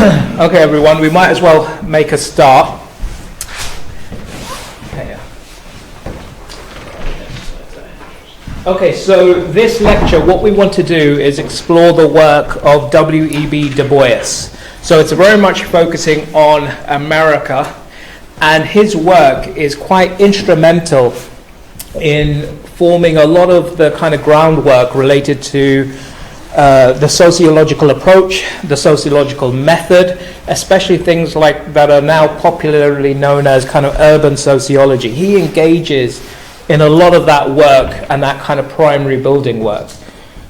Okay, everyone, we might as well make a start. Okay, so this lecture, what we want to do is explore the work of W.E.B. Du Bois. So it's very much focusing on America, and his work is quite instrumental in forming a lot of the kind of groundwork related to the sociological approach, the sociological method, especially things like that are now popularly known as kind of urban sociology. He engages in a lot of that work and that kind of primary building work.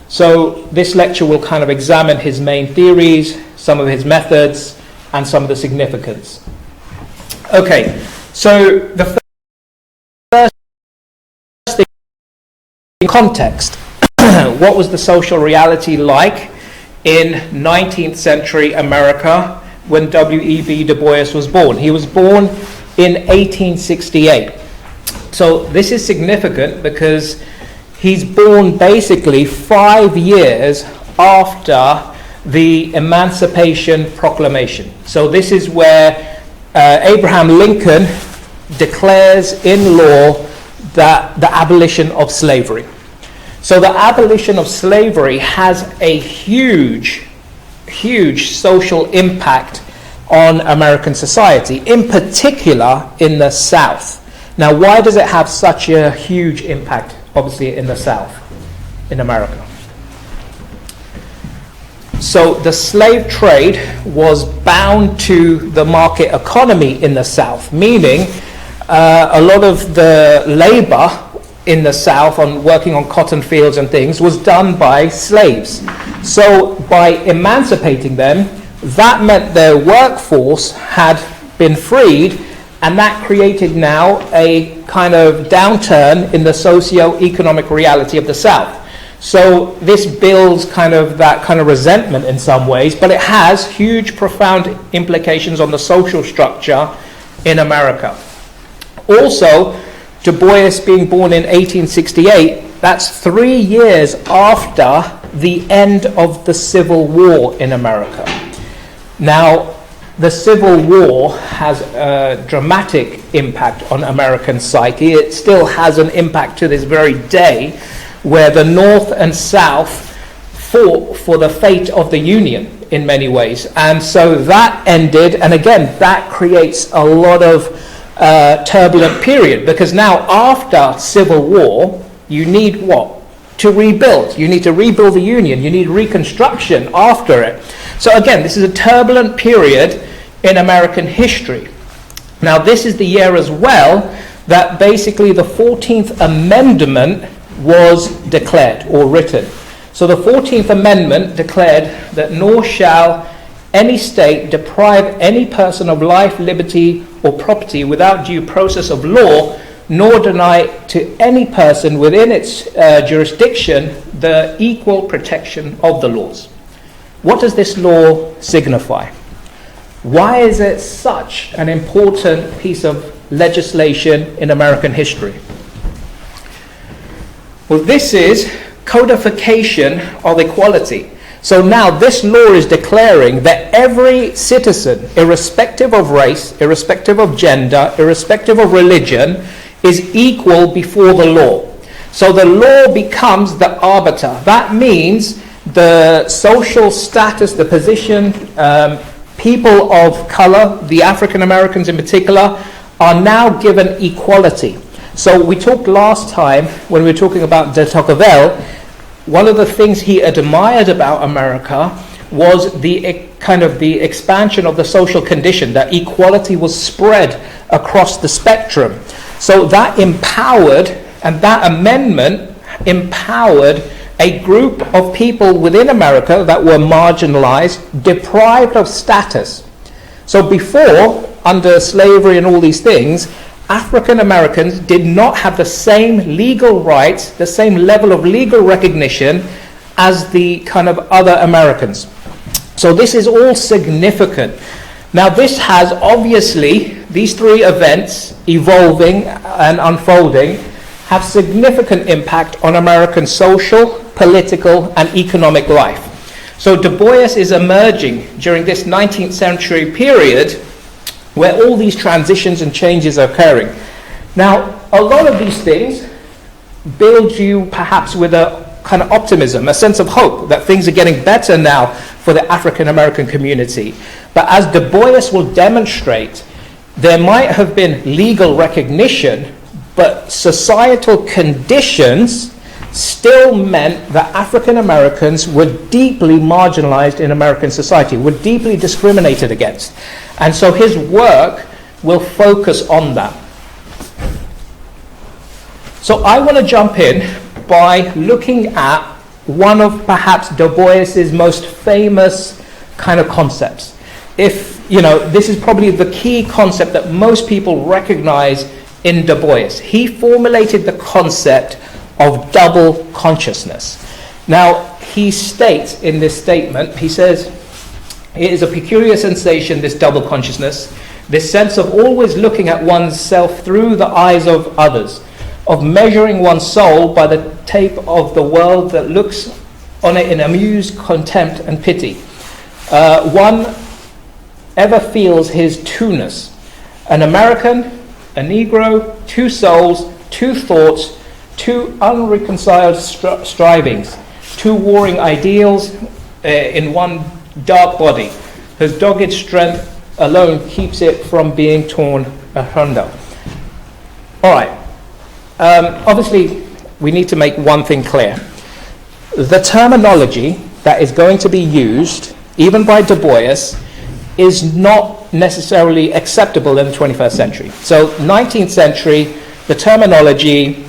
So this lecture will kind of examine his main theories, some of his methods, and some of the significance. Okay, so the first thing, in context. What was the social reality like in 19th century America when W.E.B. Du Bois was born? He was born in 1868. So this is significant because he's born basically 5 years after the Emancipation Proclamation. So this is where Abraham Lincoln declares in law that the abolition of slavery. So the abolition of slavery has a huge social impact on American society, in particular in the South. Now, why does it have such a huge impact, obviously, in the South, in America? So the slave trade was bound to the market economy in the South, meaning a lot of the labor in the South on working on cotton fields and things was done by slaves. So by emancipating them, that meant their workforce had been freed, and that created now a kind of downturn in the socio-economic reality of the South. So this builds kind of that kind of resentment in some ways, but it has huge, profound implications on the social structure in America. Also, Du Bois being born in 1868, that's 3 years after the end of the Civil War in America. Now, the Civil War has a dramatic impact on American psyche. It still has an impact to this very day, where the North and South fought for the fate of the Union in many ways. And so that ended, and again, that creates a lot of turbulent period, because now after Civil War, you need what? To rebuild. You need to rebuild the Union. You need reconstruction after it. So again, this is a turbulent period in American history. Now this is the year as well that basically the 14th Amendment was declared or written. So the 14th Amendment declared that nor shall any state deprive any person of life, liberty, or property without due process of law, nor deny to any person within its jurisdiction the equal protection of the laws. What does this law signify? Why is it such an important piece of legislation in American history? Well, this is codification of equality. So now this law is declaring that every citizen, irrespective of race, irrespective of gender, irrespective of religion, is equal before the law. So the law becomes the arbiter. That means the social status, the position, people of color, the African Americans in particular, are now given equality. So we talked last time when we were talking about de Tocqueville. One of the things he admired about America was the kind of the expansion of the social condition, that equality was spread across the spectrum. So that empowered, and that amendment empowered a group of people within America that were marginalized, deprived of status. So before, under slavery and all these things, African Americans did not have the same legal rights, the same level of legal recognition as the kind of other Americans. So this is all significant. Now this has obviously, these three events evolving and unfolding have significant impact on American social, political, and economic life. So Du Bois is emerging during this 19th century period where all these transitions and changes are occurring. Now, a lot of these things build you perhaps with a kind of optimism, a sense of hope that things are getting better now for the African American community. But as Du Bois will demonstrate, there might have been legal recognition, but societal conditions still meant that African Americans were deeply marginalized in American society, were deeply discriminated against. And so his work will focus on that. So I want to jump in by looking at one of perhaps Du Bois's most famous kind of concepts. This is probably the key concept that most people recognize in Du Bois. He formulated the concept of double consciousness. Now, he states in this statement, he says, it is a peculiar sensation, this double consciousness, this sense of always looking at oneself through the eyes of others, of measuring one's soul by the tape of the world that looks on it in amused contempt and pity. One ever feels his two-ness. An American, a Negro, two souls, two thoughts, two unreconciled strivings, two warring ideals in one dark body, whose dogged strength alone keeps it from being torn asunder. All right. Obviously, we need to make one thing clear. The terminology that is going to be used, even by Du Bois, is not necessarily acceptable in the 21st century. So 19th century, the terminology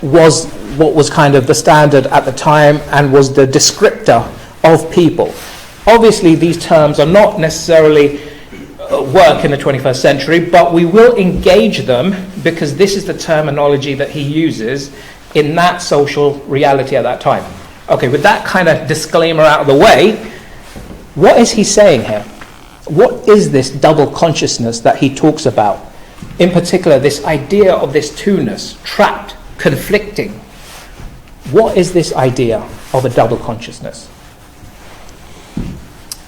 was what was kind of the standard at the time and was the descriptor of people. Obviously, these terms are not necessarily work in the 21st century, but we will engage them because this is the terminology that he uses in that social reality at that time. Okay, with that kind of disclaimer out of the way, what is he saying here? What is this double consciousness that he talks about? In particular, this idea of this two-ness, trapped, conflicting. What is this idea of a double consciousness?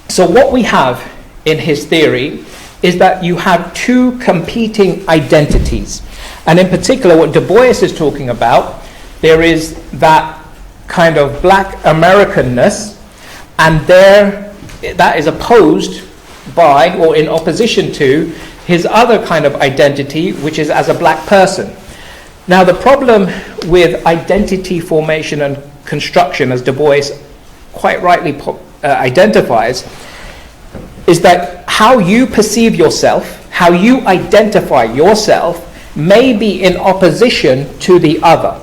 So what we have in his theory is that you have two competing identities. And in particular, what Du Bois is talking about, there is that kind of black Americanness, and that is opposed by, or in opposition to, his other kind of identity, which is as a black person. Now, the problem with identity formation and construction, as Du Bois quite rightly identifies, is that how you perceive yourself, how you identify yourself, may be in opposition to the other.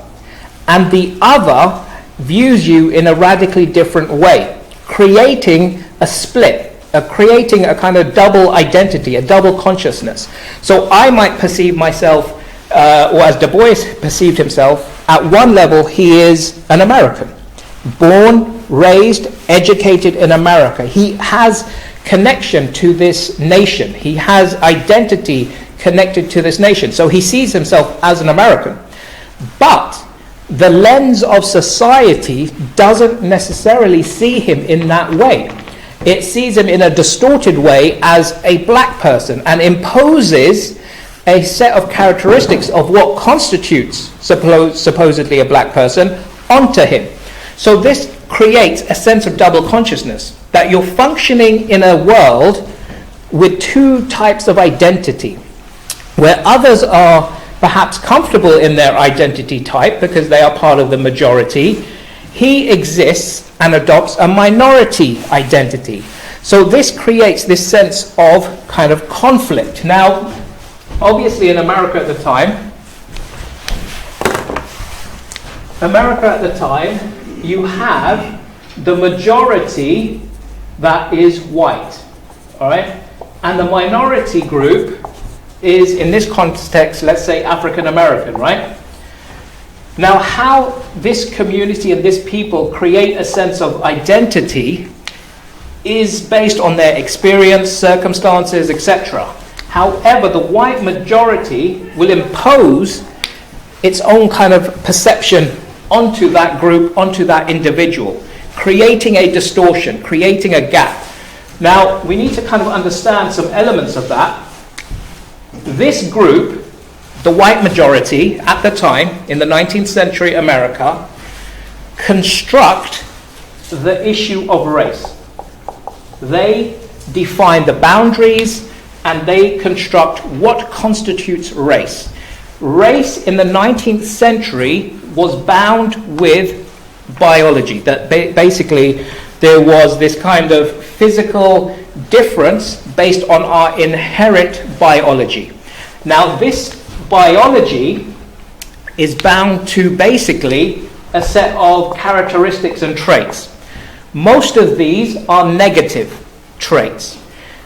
And the other views you in a radically different way, creating a split, creating a kind of double identity, a double consciousness. So I might perceive myself, or as Du Bois perceived himself, at one level he is an American, born, raised, educated in America. He has connection to this nation. He has identity connected to this nation. So he sees himself as an American. But the lens of society doesn't necessarily see him in that way. It sees him in a distorted way as a black person and imposes a set of characteristics of what constitutes supposedly a black person onto him. So this creates a sense of double consciousness, that you're functioning in a world with two types of identity, where others are perhaps comfortable in their identity type because they are part of the majority. He exists and adopts a minority identity. So this creates this sense of kind of conflict. Now, obviously in America at the time, you have the majority that is white, all right? And the minority group is, in this context, let's say African American, right? Now, how this community and this people create a sense of identity is based on their experience, circumstances, etc. However, the white majority will impose its own kind of perception onto that group, onto that individual. creating a distortion, creating a gap. Now, we need to kind of understand some elements of that. This group, the white majority at the time in the 19th century America, construct the issue of race. They define the boundaries and they construct what constitutes race. Race in the 19th century was bound with biology. That basically there was this kind of physical difference based on our inherent biology. Now this biology is bound to basically a set of characteristics and traits. Most of these are negative traits.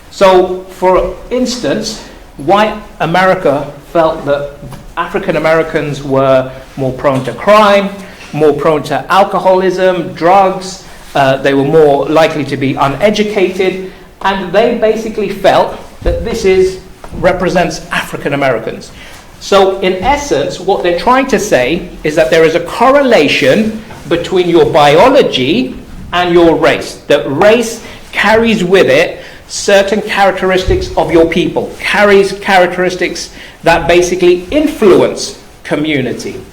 So, for instance, white America felt that African Americans were more prone to crime, more prone to alcoholism, drugs, they were more likely to be uneducated, and they basically felt that this represents African Americans. So in essence, what they're trying to say is that there is a correlation between your biology and your race. That race carries with it certain characteristics of your people, carries characteristics that basically influence community.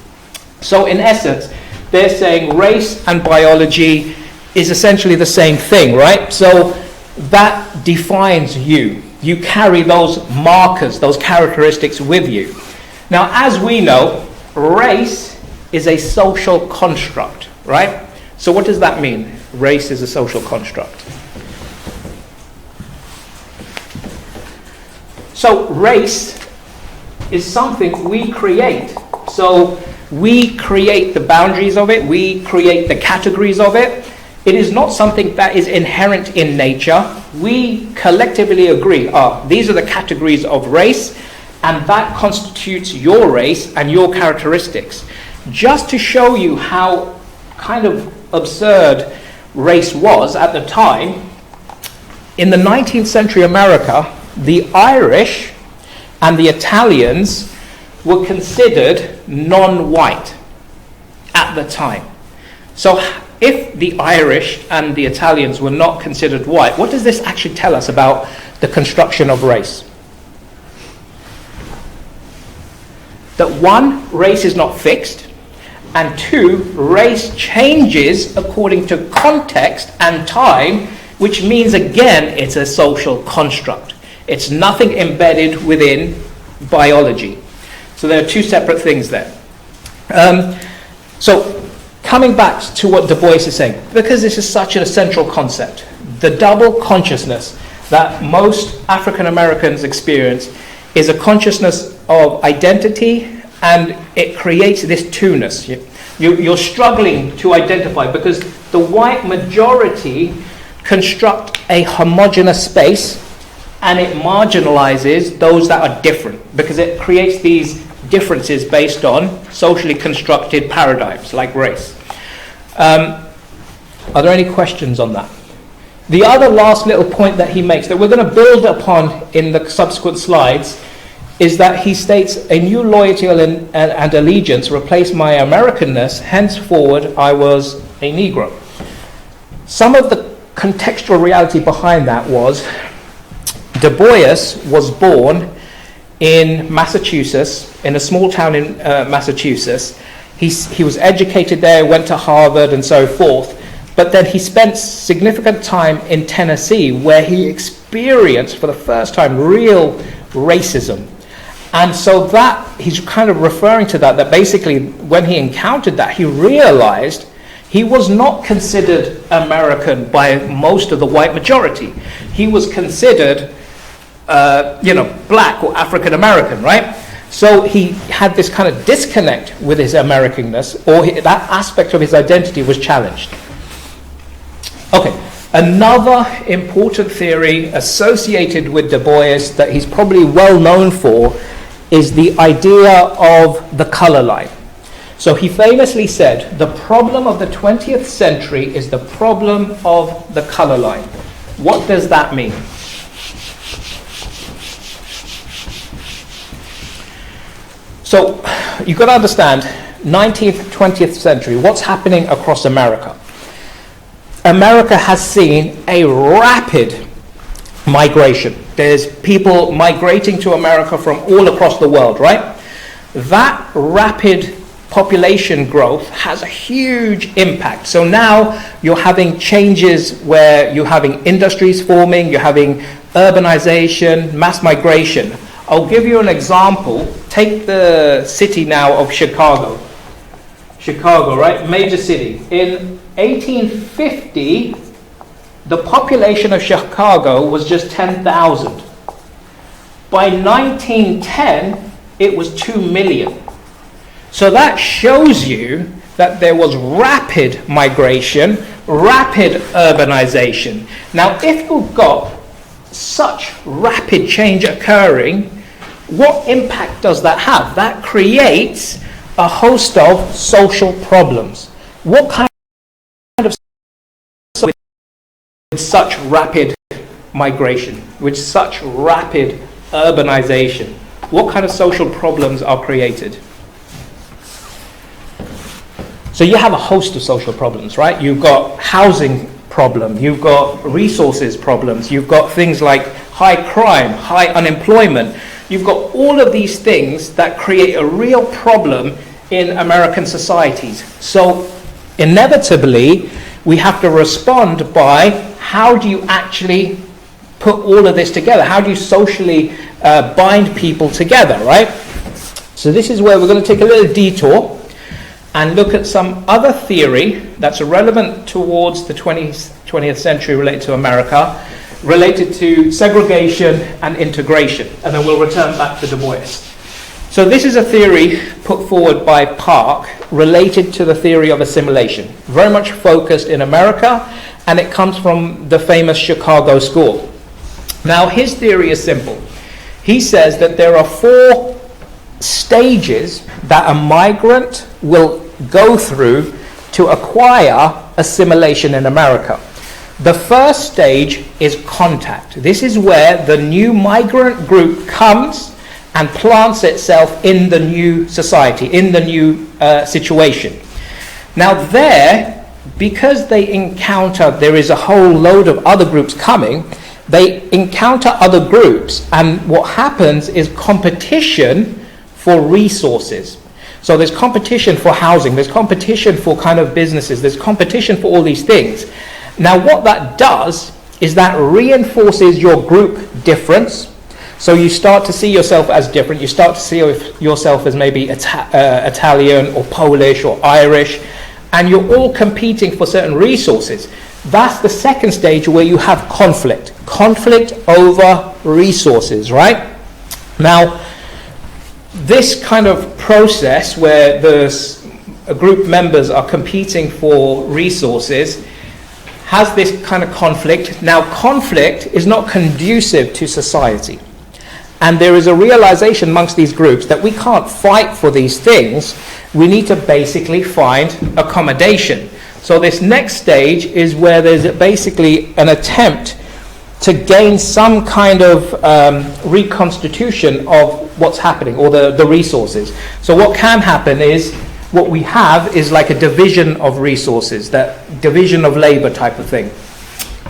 So in essence, they're saying race and biology is essentially the same thing, right? So that defines you. You carry those markers, those characteristics with you. Now, as we know, race is a social construct, right? So what does that mean? Race is a social construct. So race is something we create. So we create the boundaries of it, we create the categories of it. It is not something that is inherent in nature. We collectively agree, these are the categories of race, and that constitutes your race and your characteristics. Just to show you how kind of absurd race was at the time, in the 19th century America, the Irish and the Italians were considered non-white at the time. So if the Irish and the Italians were not considered white, what does this actually tell us about the construction of race? That one, race is not fixed, and two, race changes according to context and time, which means again it's a social construct. It's nothing embedded within biology. So there are two separate things there. So coming back to what Du Bois is saying, because this is such an essential concept, the double consciousness that most African Americans experience is a consciousness of identity, and it creates this two-ness. You're struggling to identify because the white majority construct a homogeneous space and it marginalizes those that are different because it creates these differences based on socially constructed paradigms like race. Are there any questions on that? The other last little point that he makes that we're going to build upon in the subsequent slides is that he states, a new loyalty and allegiance replaced my Americanness, henceforward I was a Negro. Some of the contextual reality behind that was Du Bois was born in Massachusetts, in a small town in Massachusetts. He was educated there, went to Harvard and so forth, but then he spent significant time in Tennessee where he experienced for the first time real racism. And so that, he's kind of referring to that basically when he encountered that, he realized he was not considered American by most of the white majority. He was considered, black or African American, right? So he had this kind of disconnect with his Americanness, or that aspect of his identity was challenged. Okay, another important theory associated with Du Bois that he's probably well known for is the idea of the color line. So he famously said, the problem of the 20th century is the problem of the color line. What does that mean? So you've got to understand, 19th, 20th century, what's happening across America? America has seen a rapid migration. There's people migrating to America from all across the world, right? That rapid population growth has a huge impact. So now you're having changes where you're having industries forming, you're having urbanization, mass migration. I'll give you an example. Take the city now of Chicago. Chicago, right? Major city. In 1850, the population of Chicago was just 10,000. By 1910, it was 2 million. So that shows you that there was rapid migration, rapid urbanization. Now, if you've got such rapid change occurring, what impact does that have? That creates a host of social problems. What kind of with such rapid migration, with such rapid urbanization, what kind of social problems are created? So you have a host of social problems, right? You've got housing problem, you've got resources problems, you've got things like high crime, high unemployment. You've got all of these things that create a real problem in American societies. So inevitably, we have to respond by how do you actually put all of this together? How do you socially bind people together, right? So this is where we're going to take a little detour and look at some other theory that's relevant towards the 20th century related to America, related to segregation and integration. And then we'll return back to Du Bois. So this is a theory put forward by Park related to the theory of assimilation, very much focused in America, and it comes from the famous Chicago School. Now, his theory is simple. He says that there are 4 stages that a migrant will go through to acquire assimilation in America. The first stage is contact. This is where the new migrant group comes and plants itself in the new society, in the new situation. Now there, because they encounter, there is a whole load of other groups coming, they encounter other groups, and what happens is competition for resources. So there's competition for housing, there's competition for kind of businesses, there's competition for all these things. Now what that does is that reinforces your group difference. So you start to see yourself as different, you start to see yourself as maybe Italian or Polish or Irish, and you're all competing for certain resources. That's the second stage where you have conflict over resources, right? Now, this kind of process where the group members are competing for resources has this kind of conflict. Now, conflict is not conducive to society. And there is a realization amongst these groups that we can't fight for these things. We need to basically find accommodation. So this next stage is where there's basically an attempt to gain some kind of reconstitution of what's happening, or the resources. So what can happen is, what we have is like a division of resources, that division of labor type of thing.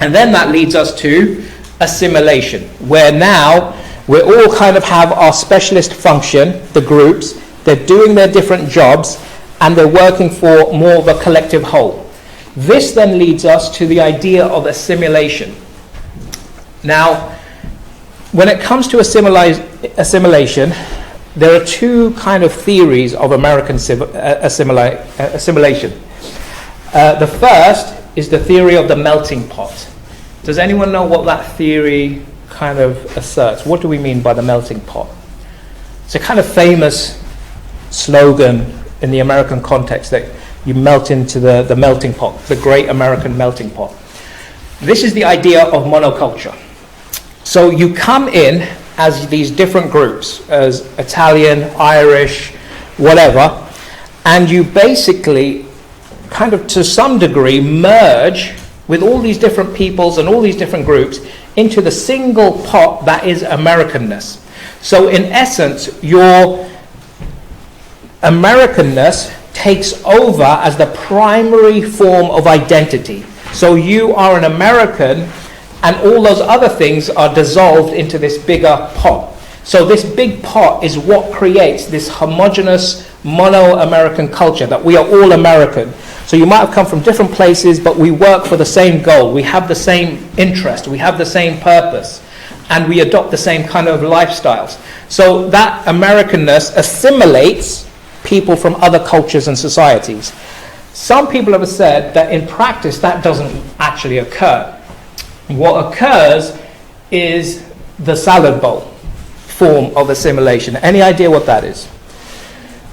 And then that leads us to assimilation, where now we all kind of have our specialist function, the groups, they're doing their different jobs, and they're working for more of a collective whole. This then leads us to the idea of assimilation. Now, when it comes to assimilation, there are 2 kind of theories of American assimilation. The first is the theory of the melting pot. Does anyone know what that theory kind of asserts? What do we mean by the melting pot? It's a kind of famous slogan in the American context that you melt into the melting pot, the great American melting pot. This is the idea of monoculture. So you come in as these different groups, as Italian, Irish, whatever, and you basically kind of to some degree merge with all these different peoples and all these different groups into the single pot that is Americanness. So in essence, your Americanness takes over as the primary form of identity. So you are an American, and all those other things are dissolved into this bigger pot. So this big pot is what creates this homogeneous mono-American culture, that we are all American. So you might have come from different places, but we work for the same goal. We have the same interest. We have the same purpose. And we adopt the same kind of lifestyles. So that Americanness assimilates people from other cultures and societies. Some people have said that in practice that doesn't actually occur. What occurs is the salad bowl form of assimilation. Any idea what that is?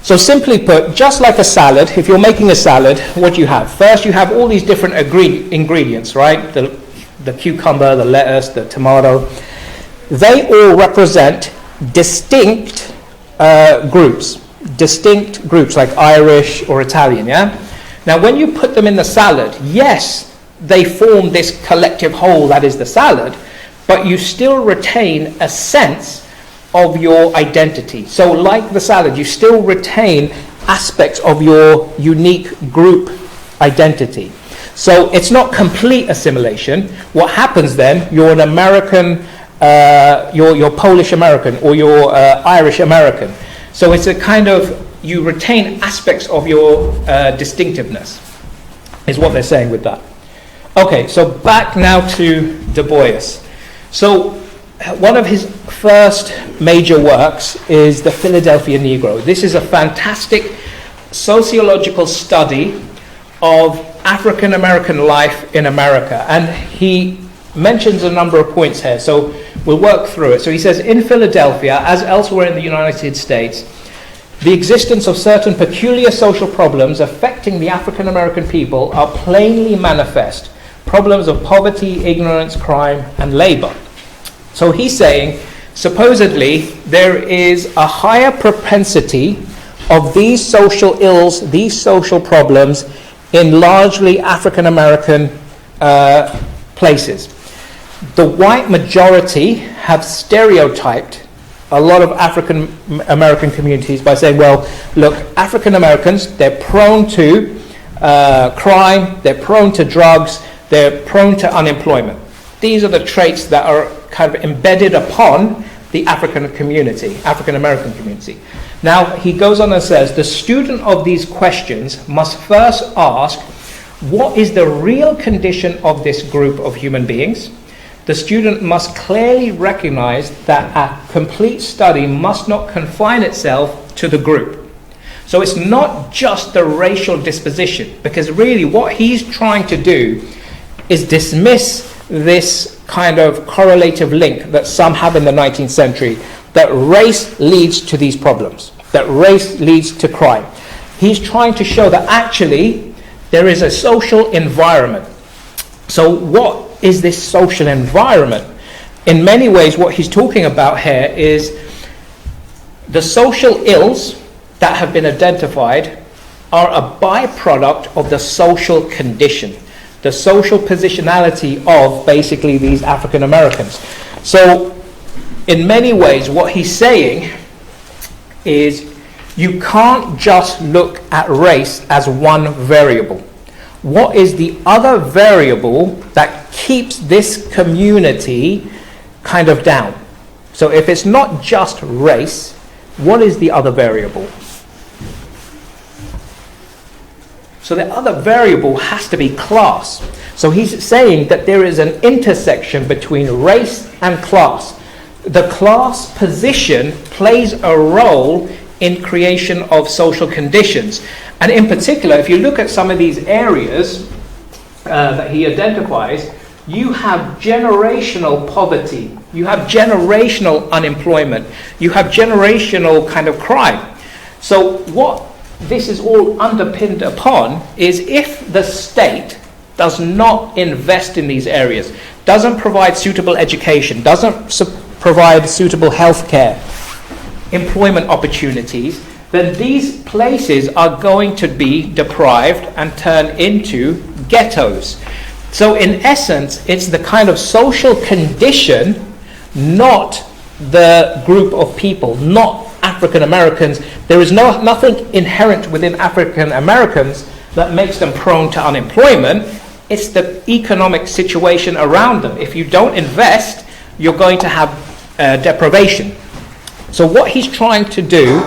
So simply put, just like a salad, if you're making a salad, what do you have? First, you have all these different ingredients, right? The cucumber, the lettuce, the tomato. They all represent distinct groups like Irish or Italian, yeah? Now, when you put them in the salad, yes, they form this collective whole that is the salad, but you still retain a sense of your identity. So like the salad, you still retain aspects of your unique group identity. So it's not complete assimilation. What happens then, you're an American, you're Polish American, or you're Irish American. So it's a kind of, you retain aspects of your distinctiveness, is what they're saying with that. Okay, so back now to Du Bois. So one of his first major works is The Philadelphia Negro. This is a fantastic sociological study of African American life in America. And he mentions a number of points here, so we'll work through it. So he says, in Philadelphia, as elsewhere in the United States, the existence of certain peculiar social problems affecting the African American people are plainly manifest. Problems of poverty, ignorance, crime, and labor. So he's saying, supposedly, there is a higher propensity of these social ills, these social problems, in largely African American places. The white majority have stereotyped a lot of African American communities by saying, well, look, African Americans, they're prone to crime, they're prone to drugs, they're prone to unemployment. These are the traits that are kind of embedded upon the African American community. Now, he goes on and says, the student of these questions must first ask, what is the real condition of this group of human beings? The student must clearly recognize that a complete study must not confine itself to the group. So it's not just the racial disposition, because really what he's trying to do is dismiss this kind of correlative link that some have in the 19th century, that race leads to these problems, that race leads to crime. He's trying to show that actually there is a social environment. So what is this social environment? In many ways, what he's talking about here is the social ills that have been identified are a byproduct of the social condition, the social positionality of basically these African Americans. So in many ways, what he's saying is you can't just look at race as one variable. What is the other variable that keeps this community kind of down? So if it's not just race, what is the other variable? So the other variable has to be class. So he's saying that there is an intersection between race and class. The class position plays a role in creation of social conditions. And in particular, if you look at some of these areas that he identifies, you have generational poverty, you have generational unemployment, you have generational kind of crime. So what this is all underpinned upon is if the state does not invest in these areas, doesn't provide suitable education, doesn't provide suitable health care, employment opportunities, then these places are going to be deprived and turn into ghettos. So in essence, it's the kind of social condition, not the group of people, not African Americans. There is nothing inherent within African Americans that makes them prone to unemployment. it's the economic situation around them. If you don't invest, you're going to have deprivation. So what he's trying to do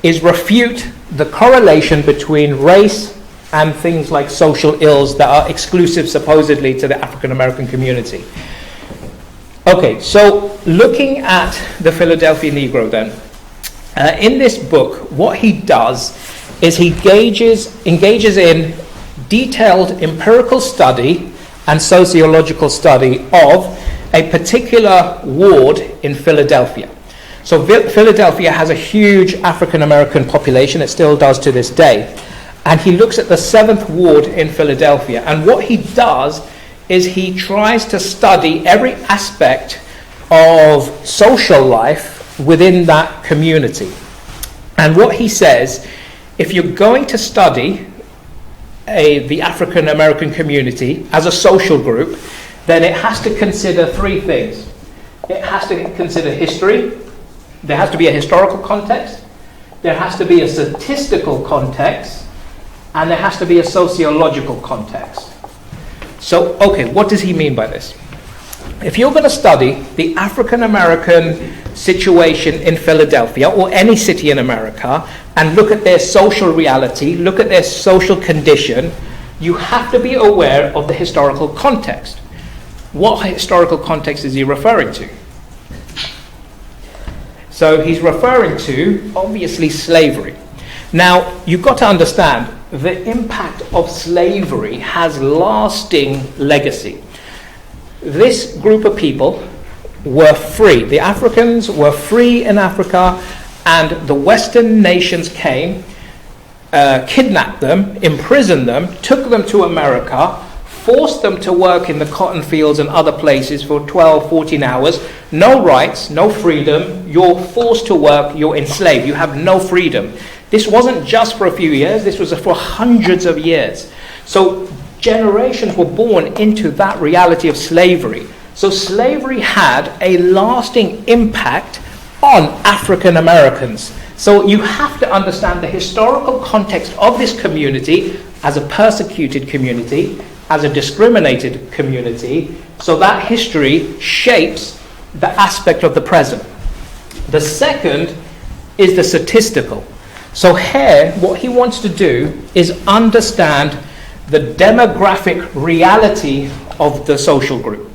is refute the correlation between race and things like social ills that are exclusive supposedly to the African American community. Okay, so looking at the Philadelphia Negro then, in this book, what he does is he engages in detailed empirical study and sociological study of a particular ward in Philadelphia. So Philadelphia has a huge African American population, it still does to this day. And he looks at the 7th ward in Philadelphia. And what he does is he tries to study every aspect of social life within that community. And what he says, if you're going to study the African American community as a social group, then it has to consider 3 things. It has to consider history, there has to be a historical context, there has to be a statistical context, and there has to be a sociological context. So, okay, what does he mean by this? If you're going to study the African American situation in Philadelphia or any city in America and look at their social reality, look at their social condition, you have to be aware of the historical context. What historical context is he referring to? So he's referring to, obviously, slavery. Now, you've got to understand, the impact of slavery has lasting legacy. This group of people were free. The Africans were free in Africa, and the Western nations came, kidnapped them, imprisoned them, took them to America, forced them to work in the cotton fields and other places for 12, 14 hours. No rights, no freedom. You're forced to work, you're enslaved, you have no freedom. This wasn't just for a few years, this was for hundreds of years. So generations were born into that reality of slavery. So slavery had a lasting impact on African Americans. So you have to understand the historical context of this community as a persecuted community, as a discriminated community, so that history shapes the aspect of the present. The second is the statistical. So here, what he wants to do is understand the demographic reality of the social group.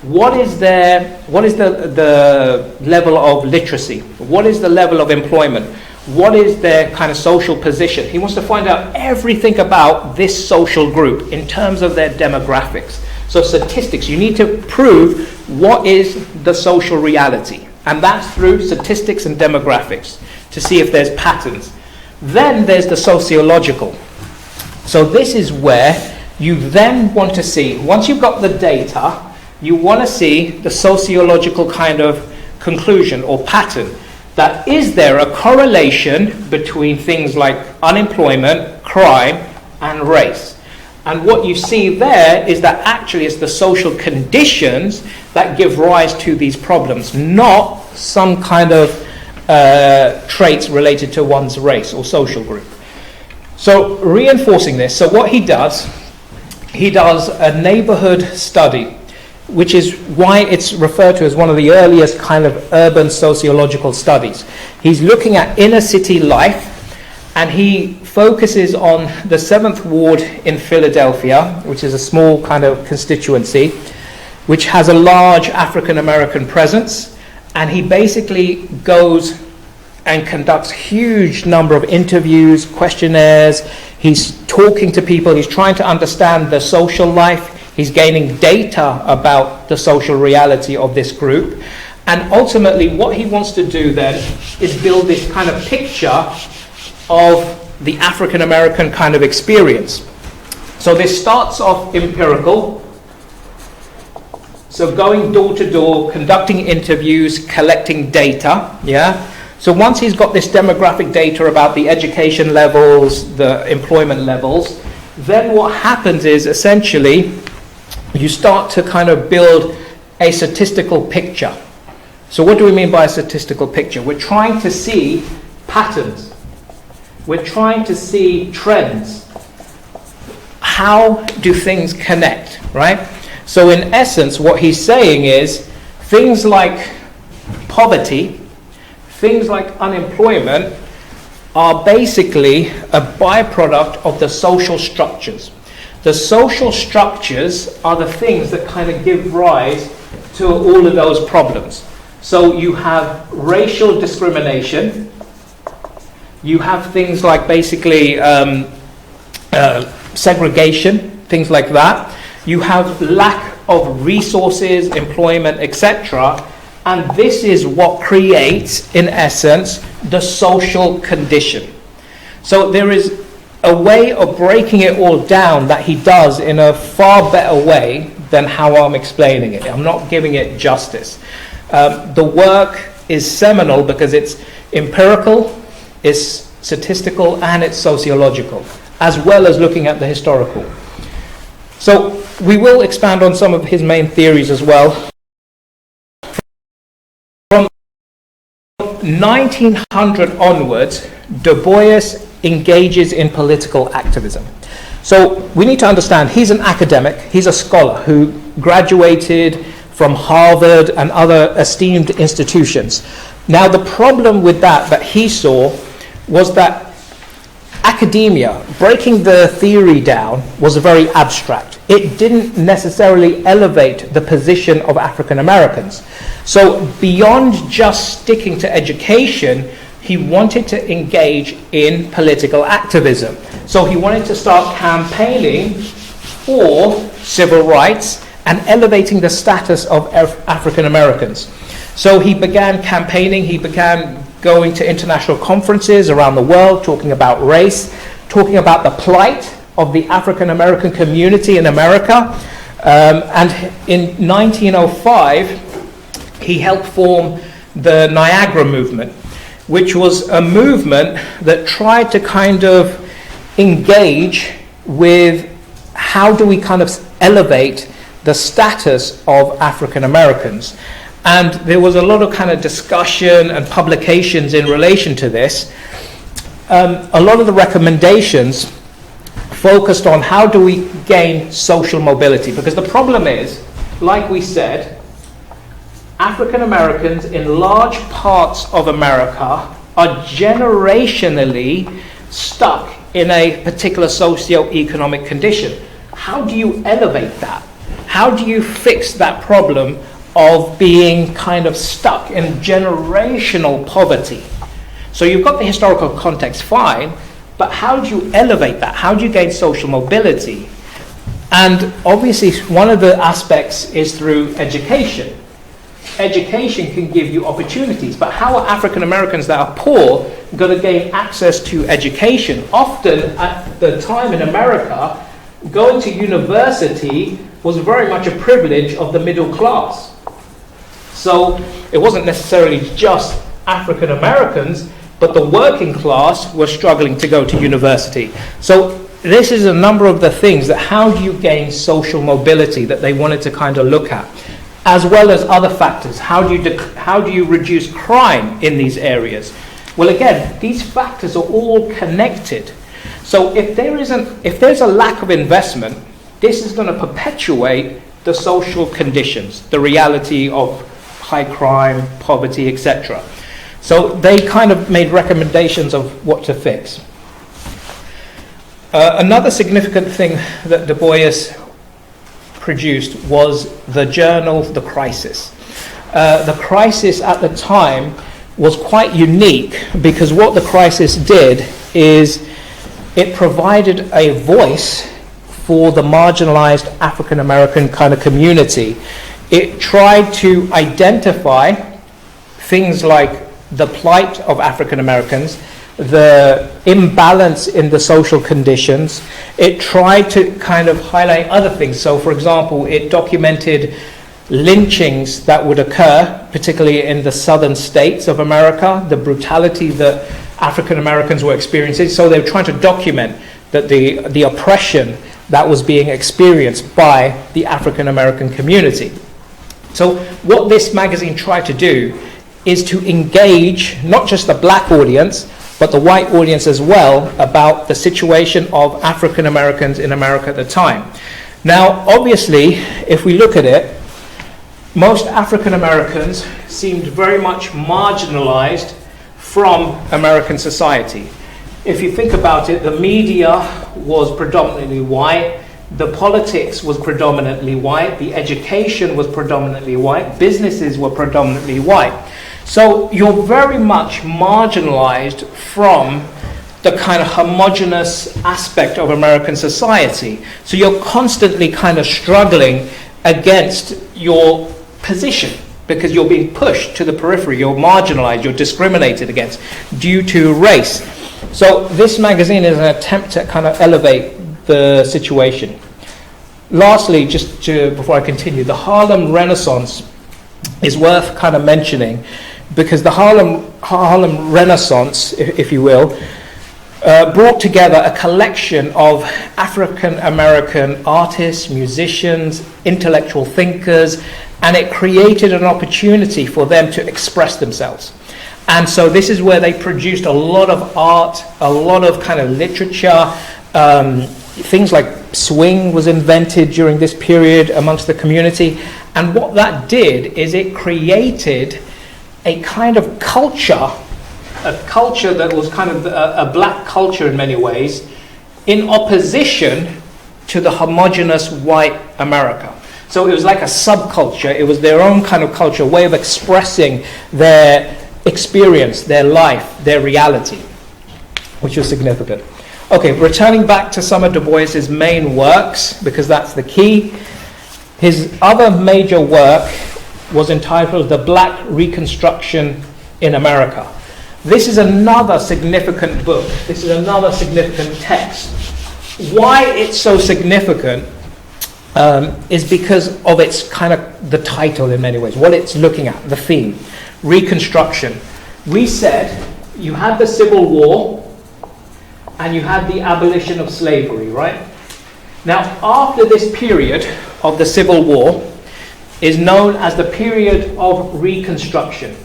What is the level of literacy? What is the level of employment? What is their kind of social position? He wants to find out everything about this social group in terms of their demographics. So statistics, you need to prove what is the social reality. And that's through statistics and demographics to see if there's patterns. Then there's the sociological. So this is where you then want to see, once you've got the data, you want to see the sociological kind of conclusion or pattern. That is there a correlation between things like unemployment, crime, and race? And what you see there is that actually it's the social conditions that give rise to these problems, not some kind of traits related to one's race or social group. So reinforcing this, so what he does a neighborhood study, which is why it's referred to as one of the earliest kind of urban sociological studies. He's looking at inner city life, and he focuses on the 7th ward in Philadelphia, which is a small kind of constituency, which has a large African American presence, and he basically goes and conducts huge number of interviews, questionnaires. He's talking to people, he's trying to understand their social life. He's gaining data about the social reality of this group. And ultimately, what he wants to do then is build this kind of picture of the African American kind of experience. So this starts off empirical. So going door to door, conducting interviews, collecting data, yeah? So once he's got this demographic data about the education levels, the employment levels, then what happens is essentially you start to kind of build a statistical picture. So what do we mean by a statistical picture? We're trying to see patterns. We're trying to see trends. how do things connect, right? So in essence, what he's saying is things like poverty, things like unemployment are basically a byproduct of the social structures. The social structures are the things that kind of give rise to all of those problems. So you have racial discrimination, you have things like basically segregation, things like that. You have lack of resources, employment, etc. And this is what creates, in essence, the social condition. So there is a way of breaking it all down that he does in a far better way than how I'm explaining it. I'm not giving it justice. The work is seminal because it's empirical, it's statistical, and it's sociological, as well as looking at the historical. So we will expand on some of his main theories as well. From 1900 onwards, Du Bois engages in political activism. So we need to understand he's an academic, he's a scholar who graduated from Harvard and other esteemed institutions. Now the problem with that he saw was that academia, breaking the theory down, was very abstract. It didn't necessarily elevate the position of African Americans. So beyond just sticking to education, he wanted to engage in political activism. So he wanted to start campaigning for civil rights and elevating the status of African Americans. So he began campaigning, he began going to international conferences around the world, talking about race, talking about the plight of the African American community in America. And in 1905, he helped form the Niagara movement, which was a movement that tried to kind of engage with how do we kind of elevate the status of African Americans. And there was a lot of kind of discussion and publications in relation to this. A lot of the recommendations focused on how do we gain social mobility, because the problem is, like we said, African Americans in large parts of America are generationally stuck in a particular socio-economic condition. How do you elevate that? How do you fix that problem of being kind of stuck in generational poverty? So you've got the historical context, fine, but how do you elevate that? How do you gain social mobility? And obviously one of the aspects is through education. Education can give you opportunities, but how are African Americans that are poor going to gain access to education? Often at the time in America, going to university was very much a privilege of the middle class. So it wasn't necessarily just African Americans, but the working class were struggling to go to university. So this is a number of the things that how do you gain social mobility that they wanted to kind of look at, as well as other factors. How do you reduce crime in these areas? Well, again, these factors are all connected. So if there's a lack of investment, this is going to perpetuate the social conditions, the reality of high crime, poverty, etc. So they kind of made recommendations of what to fix. Another significant thing that Du Bois produced was the journal The Crisis. The Crisis at the time was quite unique because what The Crisis did is it provided a voice for the marginalized African American kind of community. It tried to identify things like the plight of African Americans, the imbalance in the social conditions. It tried to kind of highlight other things. So, for example, it documented lynchings that would occur, particularly in the southern states of America, the brutality that African Americans were experiencing. So they were trying to document that the oppression that was being experienced by the African American community. So what this magazine tried to do is to engage not just the black audience, but the white audience as well, about the situation of African Americans in America at the time. Now, obviously, if we look at it, most African Americans seemed very much marginalized from American society. If you think about it, the media was predominantly white, the politics was predominantly white, the education was predominantly white, businesses were predominantly white. So you're very much marginalized from the kind of homogenous aspect of American society. So you're constantly kind of struggling against your position because you're being pushed to the periphery, you're marginalized, you're discriminated against due to race. So this magazine is an attempt to kind of elevate the situation. Lastly, before I continue, the Harlem Renaissance is worth kind of mentioning, because the Harlem Renaissance, if you will, brought together a collection of African American artists, musicians, intellectual thinkers, and it created an opportunity for them to express themselves. And so this is where they produced a lot of art, a lot of kind of literature. Things like swing was invented during this period amongst the community. And what that did is it created a kind of culture, a culture that was kind of a black culture in many ways, in opposition to the homogeneous white America. So it was like a subculture. It was their own kind of culture, way of expressing their experience, their life, their reality, which was significant. Okay, returning back to some of Du Bois's main works, because that's the key. His other major work was entitled The Black Reconstruction in America. This is another significant book. This is another significant text. Why it's so significant is because of its kind of the title in many ways, what it's looking at, the theme, Reconstruction. We said you had the Civil War and you had the abolition of slavery, right? Now, after this period of the Civil War is known as the period of Reconstruction,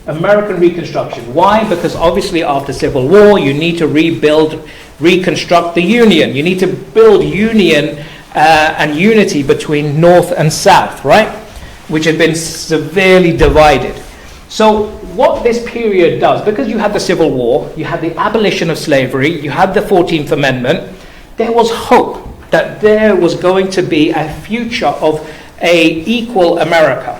American Reconstruction. Why? Because obviously after Civil War, you need to rebuild, reconstruct the Union. You need to build union and unity between North and South, right? Which had been severely divided. So what this period does, because you had the Civil War, you had the abolition of slavery, you had the 14th Amendment, there was hope that there was going to be a future of a equal America,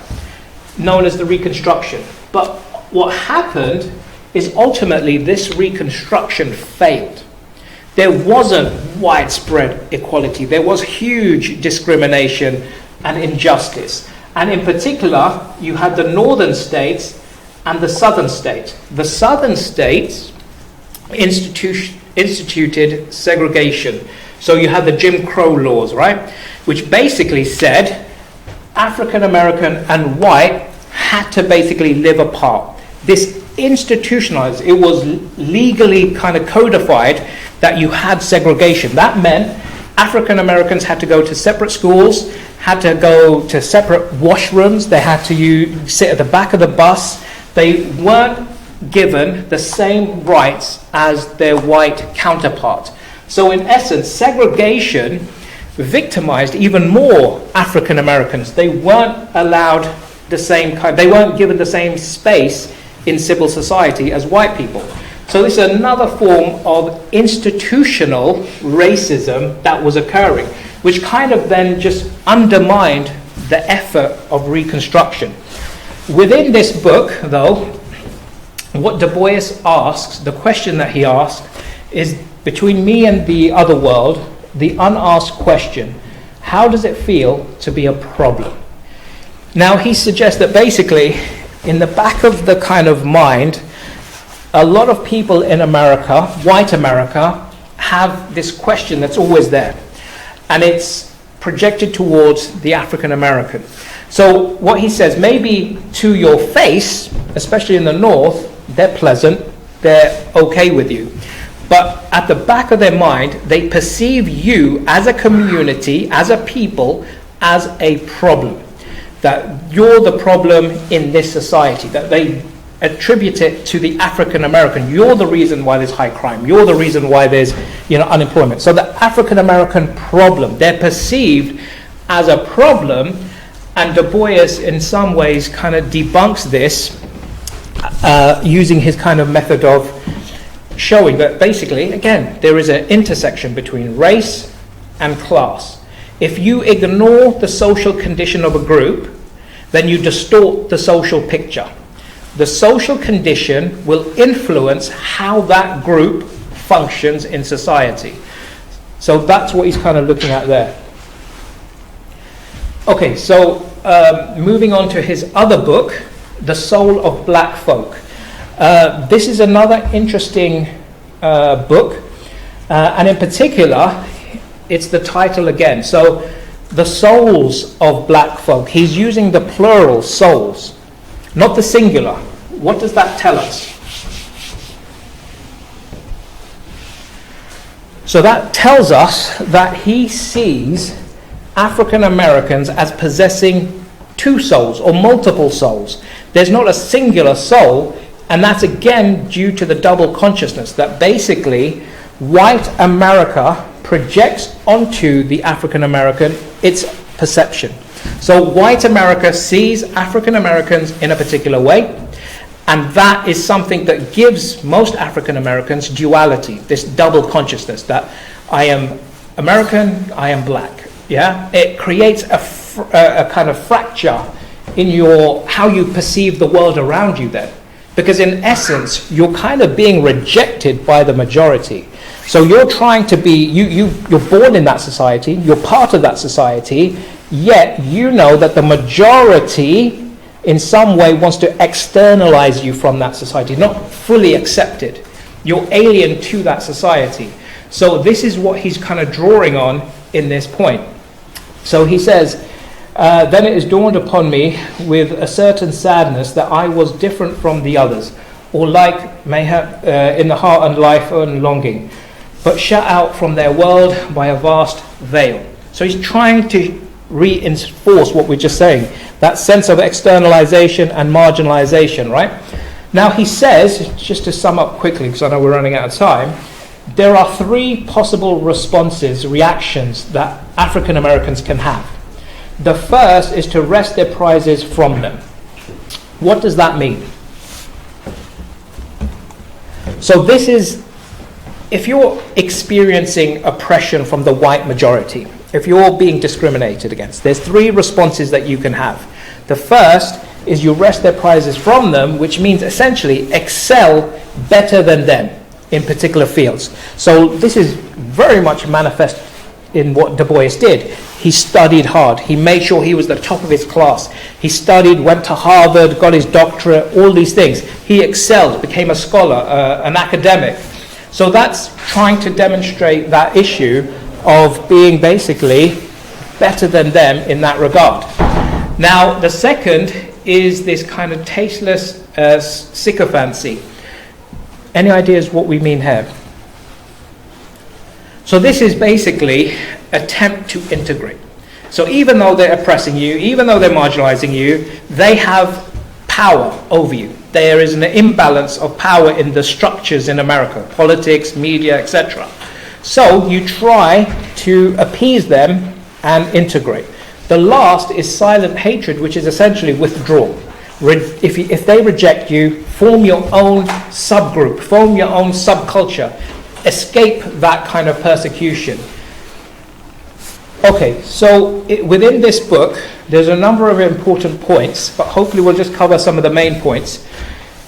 known as the Reconstruction. But what happened is ultimately this Reconstruction failed. There wasn't widespread equality. There was huge discrimination and injustice. And in particular, you had the northern states and the southern states. The southern states instituted segregation. So you had the Jim Crow laws, right? Which basically said African American and white had to basically live apart. This institutionalized, it was legally kind of codified that you had segregation. That meant African Americans had to go to separate schools, had to go to separate washrooms, they had to sit at the back of the bus. They weren't given the same rights as their white counterparts. So in essence, segregation victimized even more African Americans. They weren't allowed the same kind, they weren't given the same space in civil society as white people. So this is another form of institutional racism that was occurring, which kind of then just undermined the effort of Reconstruction. Within this book, though, what Du Bois asks, the question that he asks, is between me and the other world, the unasked question, how does it feel to be a problem? Now, he suggests that basically, in the back of the kind of mind, a lot of people in America, white America, have this question that's always there. And it's projected towards the African American. So what he says, maybe to your face, especially in the North, they're pleasant, they're okay with you. But at the back of their mind, they perceive you as a community, as a people, as a problem. That you're the problem in this society. That they attribute it to the African American. You're the reason why there's high crime. You're the reason why there's, unemployment. So the African American problem, they're perceived as a problem, and Du Bois in some ways kind of debunks this using his kind of method of showing that basically, again, there is an intersection between race and class. If you ignore the social condition of a group, then you distort the social picture. The social condition will influence how that group functions in society. So that's what he's kind of looking at there. Okay, so moving on to his other book, The Soul of Black Folk. This is another interesting book, and in particular, it's the title again. So, the souls of black folk. He's using the plural, souls, not the singular. What does that tell us? So that tells us that he sees African Americans as possessing two souls or multiple souls. There's not a singular soul, and that's again due to the double consciousness that basically white America projects onto the African American its perception. So white America sees African Americans in a particular way, and that is something that gives most African Americans duality, this double consciousness that I am American, I am black. Yeah, it creates a kind of fracture in how you perceive the world around you then. Because in essence, you're kind of being rejected by the majority. So you're trying to be, you're born in that society, you're part of that society, yet you know that the majority in some way wants to externalize you from that society, not fully accept it. You're alien to that society. So this is what he's kind of drawing on in this point. So he says, then it is dawned upon me with a certain sadness that I was different from the others, or like mayhap in the heart and life and longing, but shut out from their world by a vast veil. So he's trying to reinforce what we're just saying, that sense of externalization and marginalization, right? Now he says, just to sum up quickly, because I know we're running out of time, there are three possible responses, reactions that African Americans can have. The first is to wrest their prizes from them. What does that mean? So this is, if you're experiencing oppression from the white majority, if you're being discriminated against, there's three responses that you can have. The first is you wrest their prizes from them, which means essentially excel better than them in particular fields. So this is very much manifest in what Du Bois did. He studied hard. He made sure he was the top of his class. He studied, went to Harvard, got his doctorate, all these things. He excelled, became a scholar, an academic. So that's trying to demonstrate that issue of being basically better than them in that regard. Now, the second is this kind of tasteless sycophancy. Any ideas what we mean here? So this is basically attempt to integrate. So even though they're oppressing you, even though they're marginalizing you, they have power over you. There is an imbalance of power in the structures in America, politics, media, etc. So you try to appease them and integrate. The last is silent hatred, which is essentially withdrawal. If they reject you, form your own subgroup, form your own subculture, escape that kind of persecution. Okay, so within this book, there's a number of important points, but hopefully we'll just cover some of the main points.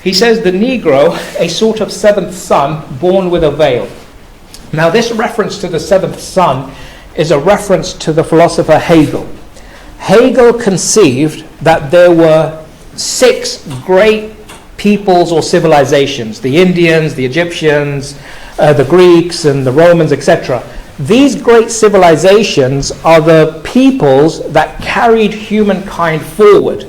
He says the Negro, a sort of seventh son, born with a veil. Now this reference to the seventh son is a reference to the philosopher Hegel. Hegel conceived that there were 6 great peoples or civilizations, the Indians, the Egyptians, the Greeks and the Romans, etc. These great civilizations are the peoples that carried humankind forward.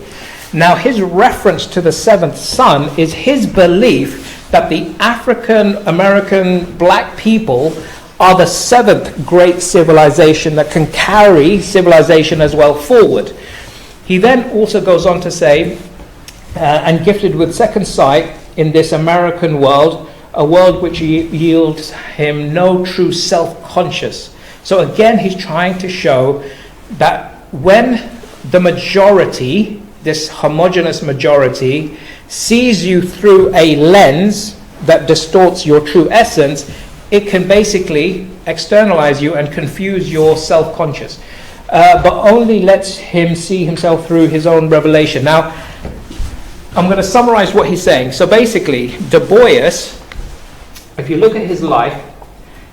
Now his reference to the seventh son is his belief that the African American black people are the 7th great civilization that can carry civilization as well forward. He then also goes on to say and gifted with second sight in this American world, a world which yields him no true self-conscious. So again, he's trying to show that when the majority, this homogeneous majority, sees you through a lens that distorts your true essence, it can basically externalize you and confuse your self-conscious. But only lets him see himself through his own revelation. Now, I'm going to summarize what he's saying. So basically, Du Bois, if you look at his life,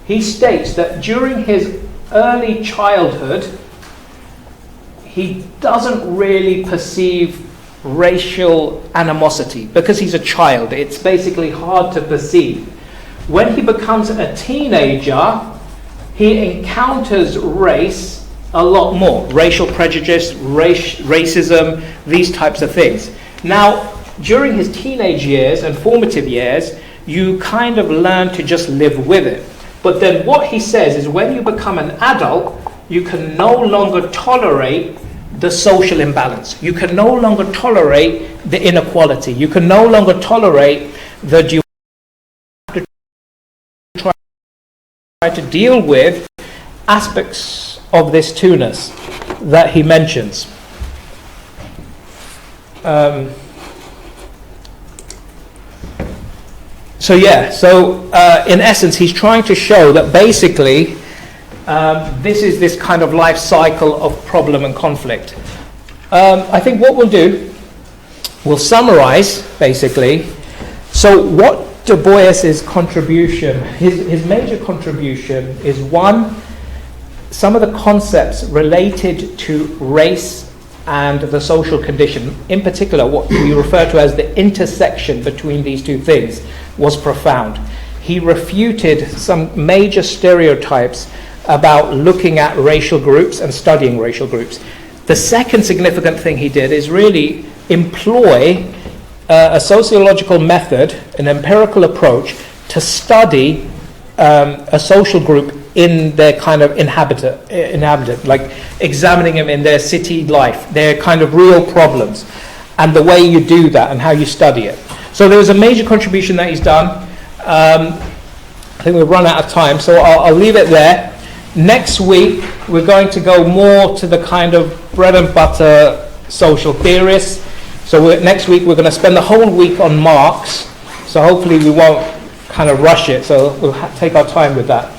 he states that during his early childhood, he doesn't really perceive racial animosity because he's a child. It's basically hard to perceive. When he becomes a teenager, he encounters race a lot more. Racial prejudice, racism, these types of things. Now, during his teenage years and formative years, you kind of learn to just live with it. But then what he says is when you become an adult, you can no longer tolerate the social imbalance. You can no longer tolerate the inequality. You can no longer tolerate the try to deal with aspects of this two-ness that he mentions. In essence, he's trying to show that basically this is this kind of life cycle of problem and conflict. I think what we'll do, we'll summarize basically. So what Du Bois's contribution, his major contribution is one, some of the concepts related to race and the social condition, in particular what we refer to as the intersection between these two things, was profound. He refuted some major stereotypes about looking at racial groups and studying racial groups. The second significant thing he did is really employ a sociological method, an empirical approach to study a social group in their kind of inhabitant, like examining them in their city life, their kind of real problems, and the way you do that and how you study it. So there was a major contribution that he's done. I think we've run out of time, so I'll leave it there. Next week, we're going to go more to the kind of bread and butter social theorists. So next week, we're going to spend the whole week on Marx. So hopefully we won't kind of rush it. So we'll take our time with that.